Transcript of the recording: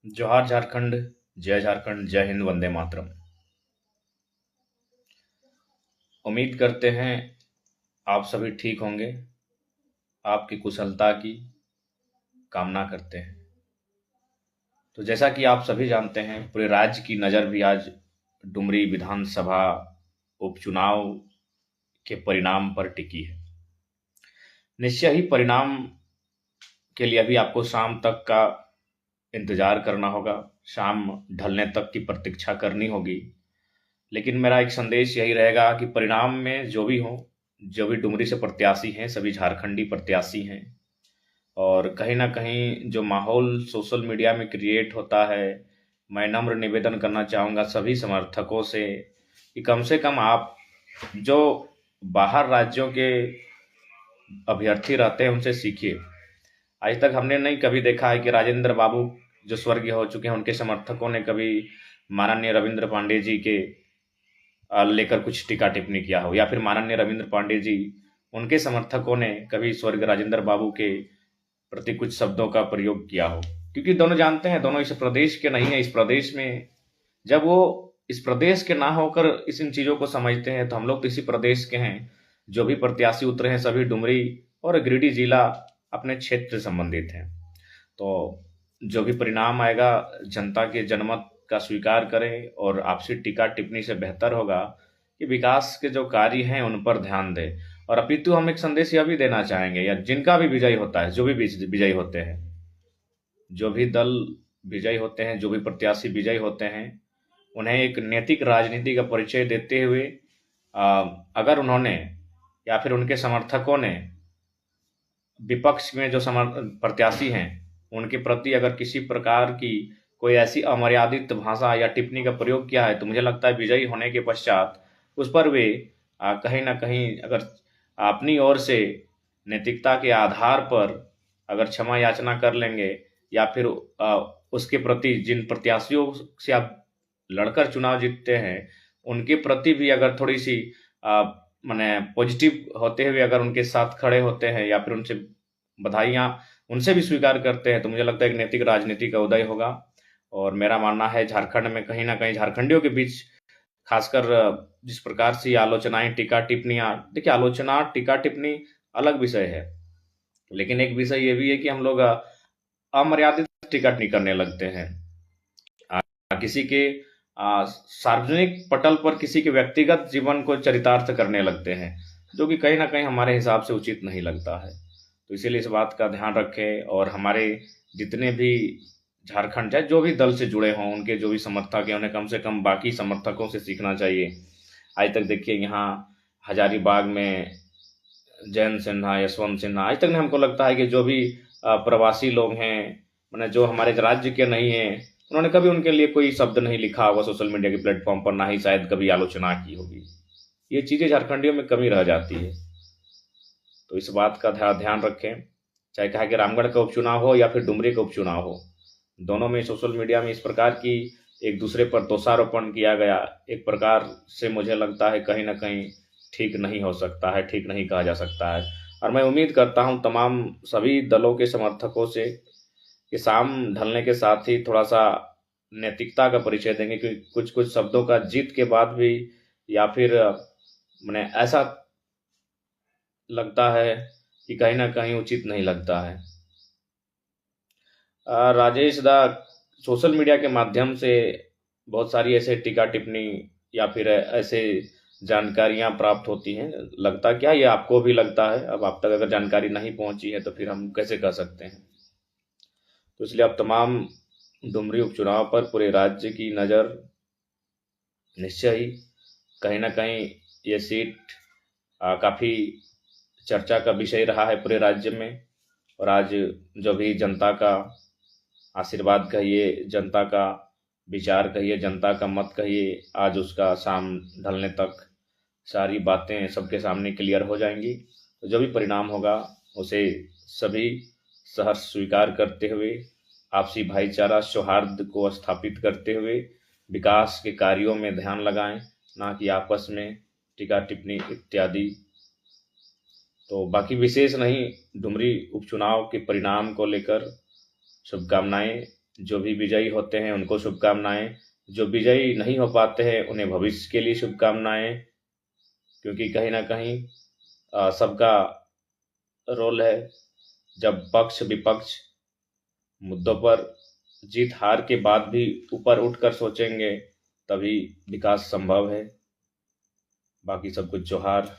जोहार झारखंड, जय झारखंड, जय हिंद, वंदे मातरम। उम्मीद करते हैं आप सभी ठीक होंगे। आपकी कुशलता की कामना करते हैं। तो जैसा कि आप सभी जानते हैं, पूरे राज्य की नज़र भी आज डुमरी विधानसभा उपचुनाव के परिणाम पर टिकी है। निश्चय ही परिणाम के लिए अभी आपको शाम तक का इंतजार करना होगा, शाम ढलने तक की प्रतीक्षा करनी होगी। लेकिन मेरा एक संदेश यही रहेगा कि परिणाम में जो भी हो, जो भी डुमरी से प्रत्याशी हैं, सभी झारखंडी प्रत्याशी हैं। और कहीं ना कहीं जो माहौल सोशल मीडिया में क्रिएट होता है, मैं नम्र निवेदन करना चाहूँगा सभी समर्थकों से कि कम आप जो बाहर राज्यों के अभ्यर्थी रहते हैं उनसे सीखिए। आज तक हमने नहीं कभी देखा है कि राजेंद्र बाबू जो स्वर्गीय हो चुके हैं, उनके समर्थकों ने कभी माननीय रविंद्र पांडे जी के लेकर कुछ टीका टिप्पणी किया हो, या फिर माननीय रविंद्र पांडे जी उनके समर्थकों ने कभी स्वर्गीय राजेंद्र बाबू के प्रति कुछ शब्दों का प्रयोग किया हो। क्योंकि दोनों जानते हैं, दोनों इस प्रदेश के नहीं है। इस प्रदेश में जब वो इस प्रदेश के ना होकर इन चीजों को समझते हैं, तो हम लोग तो इसी प्रदेश के हैं। जो भी प्रत्याशी उतरे हैं सभी डुमरी और गिरिडीह जिला अपने क्षेत्र से संबंधित हैं। तो जो भी परिणाम आएगा, जनता के जनमत का स्वीकार करें और आपसी टीका टिप्पणी से बेहतर होगा कि विकास के जो कार्य हैं उन पर ध्यान दें। और अपितु हम एक संदेश यह भी देना चाहेंगे, या जिनका भी विजयी होता है, जो भी विजयी होते हैं, जो भी दल विजयी होते हैं, जो भी प्रत्याशी विजयी होते हैं, उन्हें एक नैतिक राजनीति का परिचय देते हुए अगर उन्होंने या फिर उनके समर्थकों ने विपक्ष में जो प्रत्याशी हैं उनके प्रति अगर किसी प्रकार की कोई ऐसी अमर्यादित भाषा या टिप्पणी का प्रयोग किया है, तो मुझे लगता है विजयी होने के पश्चात उस पर वे कहीं ना कहीं अगर अपनी ओर से नैतिकता के आधार पर अगर क्षमा याचना कर लेंगे, या फिर उसके प्रति जिन प्रत्याशियों से आप लड़कर चुनाव जीतते हैं उनके प्रति भी अगर थोड़ी सी माने पॉजिटिव होते हुए अगर उनके साथ खड़े होते हैं, या फिर उनसे बधाइयाँ उनसे भी स्वीकार करते हैं, तो मुझे लगता है एक नैतिक राजनीति का उदय होगा। और मेरा मानना है झारखंड में कहीं ना कहीं झारखंडियों के बीच खासकर जिस प्रकार से आलोचनाएं, टीका टिप्पणियां, देखिए आलोचना टीका टिप्पणी अलग विषय है, लेकिन एक विषय ये भी है कि हम लोग अमर्यादित टिका टिप्पणी करने लगते हैं। किसी के सार्वजनिक पटल पर किसी के व्यक्तिगत जीवन को चरितार्थ करने लगते हैं, जो कि कहीं ना कहीं हमारे हिसाब से उचित नहीं लगता है। तो इसीलिए इस बात का ध्यान रखें, और हमारे जितने भी झारखंड है, जो भी दल से जुड़े हों, उनके जो भी समर्थक हैं, उन्हें कम से कम बाकी समर्थकों से सीखना चाहिए। आज तक देखिए यहाँ हजारीबाग में जयंत सिन्हा, यशवंत सिन्हा, आज तक हमको लगता है कि जो भी प्रवासी लोग हैं, मैंने जो हमारे राज्य के नहीं हैं, उन्होंने कभी उनके लिए कोई शब्द नहीं लिखा होगा सोशल मीडिया के प्लेटफॉर्म पर, ना ही शायद कभी आलोचना की होगी। ये चीजें झारखंडियों में कमी रह जाती है। तो इस बात का ध्यान रखें। चाहे कहा कि रामगढ़ का उपचुनाव हो या फिर डुमरी का उपचुनाव हो, दोनों में सोशल मीडिया में इस प्रकार की एक दूसरे पर दोषारोपण किया गया, एक प्रकार से मुझे लगता है कहीं ना कहीं ठीक नहीं हो सकता है, ठीक नहीं कहा जा सकता है। और मैं उम्मीद करता हूं तमाम सभी दलों के समर्थकों से कि शाम ढलने के साथ ही थोड़ा सा नैतिकता का परिचय देंगे, क्योंकि कुछ कुछ शब्दों का जीत के बाद भी, या फिर मैंने ऐसा लगता है कि कहीं ना कहीं उचित नहीं लगता है। राजेश दा, सोशल मीडिया के माध्यम से बहुत सारी ऐसे टीका टिप्पणी या फिर ऐसे जानकारियां प्राप्त होती हैं। लगता क्या, ये आपको भी लगता है? अब आप तक अगर जानकारी नहीं पहुंची है तो फिर हम कैसे कह सकते हैं? तो इसलिए अब तमाम डुमरी उपचुनाव पर पूरे राज्य की नज़र निश्चय ही कहीं ना कहीं ये सीट काफ़ी चर्चा का विषय रहा है पूरे राज्य में। और आज जो भी जनता का आशीर्वाद कहिए, जनता का विचार कहिए, जनता का मत कहिए, आज उसका शाम ढलने तक सारी बातें सबके सामने क्लियर हो जाएंगी। तो जो भी परिणाम होगा उसे सभी सहर्ष स्वीकार करते हुए, आपसी भाईचारा सौहार्द को स्थापित करते हुए विकास के कार्यों में ध्यान लगाएं, ना कि आपस में टीका टिप्पणी इत्यादि। तो बाकी विशेष नहीं, डुमरी उपचुनाव के परिणाम को लेकर शुभकामनाएं जो भी विजयी होते हैं उनको शुभकामनाएं, जो विजयी नहीं हो पाते हैं उन्हें भविष्य के लिए शुभकामनाएं, क्योंकि कहीं ना कहीं सबका रोल है। जब पक्ष विपक्ष मुद्दों पर जीत हार के बाद भी ऊपर उठकर सोचेंगे तभी विकास संभव है। बाकी सबको जोहार।